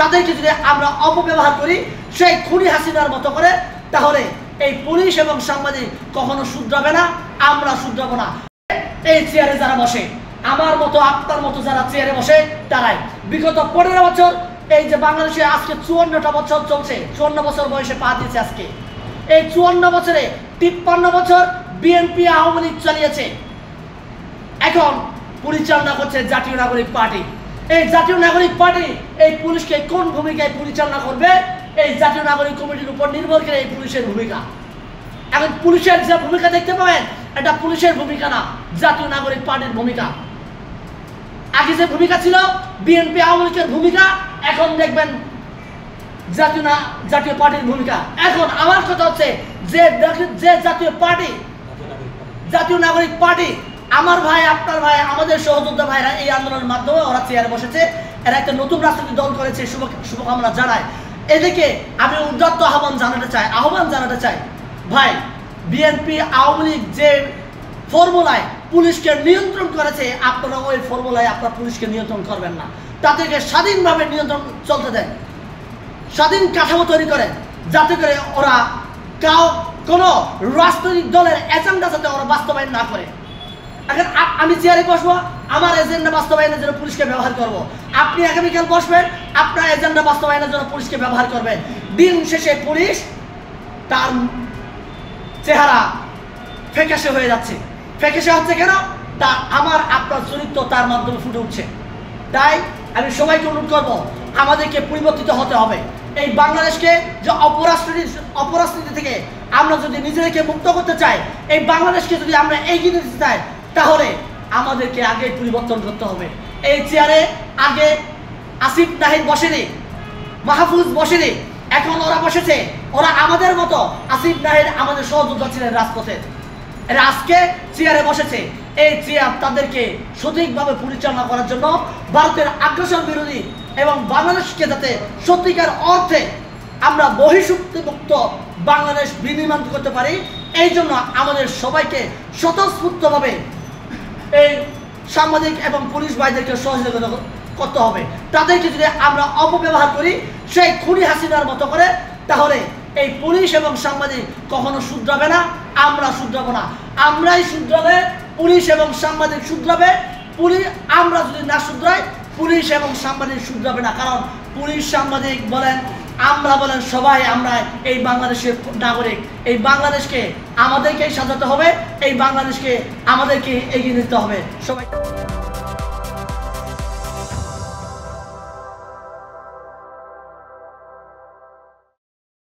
তাদেরকে যদি আমরা অপব্যবহার করি সেই খুনি হাসিনার মতো করে, তাহলে এই পুলিশ এবং সাংবাদিক কখনো শুধরাবে না, আমরা শুধরাবো না। এই চেয়ারে যারা বসে, আমার মতো আপনার মতো যারা চেয়ারে বসে, তারাই বিগত 15 বছর, এই যে বাংলাদেশে আজকে 54টা বছর চলছে, 54 বছর বয়সে পা দিয়েছে আজকে। এই 54 বছরে 53 বছর বিএনপি আওয়ামী লীগ চালিয়েছে, এখন পরিচালনা করছে জাতীয় নাগরিক পার্টি। এই জাতীয় নাগরিক পার্টি এই পুলিশকে কোন ভূমিকায় পরিচালনা করবে, এই জাতীয় নাগরিক কমিটির উপর নির্ভর করে এই পুলিশের ভূমিকা। এখন পুলিশের যে ভূমিকা দেখতে পাবেন, এটা পুলিশের ভূমিকা না, জাতীয় নাগরিক পার্টির ভূমিকা। আগে যে ভূমিকা ছিল বিএনপি আওয়ামী লীগের ভূমিকা, এখন দেখবেন জাতীয় পার্টির ভূমিকা। এখন আমার কথা হচ্ছে যে জাতীয় পার্টি, জাতীয় নাগরিক পার্টি, আমার ভাই, আপনার ভাই, আমাদের সহযোদ্ধা ভাইরা এই আন্দোলনের মাধ্যমে ওরা চেয়ারে বসেছে, এরা একটা নতুন রাজনৈতিক দল করেছে, শুভকামনা জানায়। এদিকে আমি উদাত্ত আহ্বান জানাতে চাই ভাই, বিএনপি আওয়ামী লীগ যে ফর্মুলায় পুলিশকে নিয়ন্ত্রণ করেছে, আপনারা ওই ফর্মুলায় আপনারা পুলিশকে নিয়ন্ত্রণ করবেন না। তাদেরকে স্বাধীনভাবে নিয়ন্ত্রণ চলতে দেন, স্বাধীন কাঠামো তৈরি করেন, যাতে করে ওরা কোনো রাজনৈতিক দলের এজেন্ডা যাতে ওরা বাস্তবায়ন না করে। এখন আমি চেয়ারে বসবো, আমার এজেন্ডা বাস্তবায়নের জন্য পুলিশকে ব্যবহার করব। আপনি আগামীকাল বসবেন, আপনার এজেন্ডা বাস্তবায়নের জন্য পুলিশকে ব্যবহার করবেন। দিন শেষে পুলিশ তার চেহারা ফ্যাকাশে হয়ে যাচ্ছে। ফ্যাকাশে হচ্ছে কেন? তা আমার আপনার চরিত্র তার মাধ্যমে ফুটে উঠছে। তাই আমি সবাইকে অনুরোধ করব, আমাদেরকে পরিবর্তিত হতে হবে। এই বাংলাদেশকে যে অপরাজনীতি থেকে আমরা যদি নিজেদেরকে মুক্ত করতে চাই, এই বাংলাদেশকে যদি আমরা এগিয়ে নিতে চাই, তাহলে আমাদেরকে আগে পরিবর্তন করতে হবে। এই চেয়ারে আগে আসিফ নাহিদ বসেনি, মাহফুজ বসেনি, এখন ওরা বসেছে। ওরা আমাদের মতো, আসিফ নাহিদ আমাদের সহযোদ্ধা ছিলেন রাজপথে, এরা আজকে চেয়ারে বসেছে। এই চেয়ার তাদেরকে সঠিকভাবে পরিচালনা করার জন্য, ভারতের আগ্রাসন বিরোধী এবং বাংলাদেশকে যাতে সত্যিকার অর্থে আমরা বহিঃশক্তি মুক্ত বাংলাদেশ বিনির্মাণ করতে পারি, এই জন্য আমাদের সবাইকে স্বতঃস্ফূর্তভাবে এই সাংবাদিক এবং পুলিশ ভাইদেরকে সহযোগিতা করতে হবে। তাদেরকে যদি আমরা অপব্যবহার করি সেই খুনি হাসিনার মতো করে, তাহলে এই পুলিশ এবং সাংবাদিক কখনো শুধরাবে না, আমরা শুধরাবো না। আমরাই শুধরালে পুলিশ এবং সাংবাদিক শুধরাবে। আমরা যদি না শুধরাই, পুলিশ এবং সাংবাদিক শুধরাবে না। কারণ পুলিশ, সাংবাদিক বলেন, আমরা বলেন, সবাই আমরা এই বাংলাদেশের নাগরিক। এই বাংলাদেশকে আমাদেরকেই সাজাতে হবে, এই বাংলাদেশকে আমাদেরকে এগিয়ে নিতে হবে সবাই।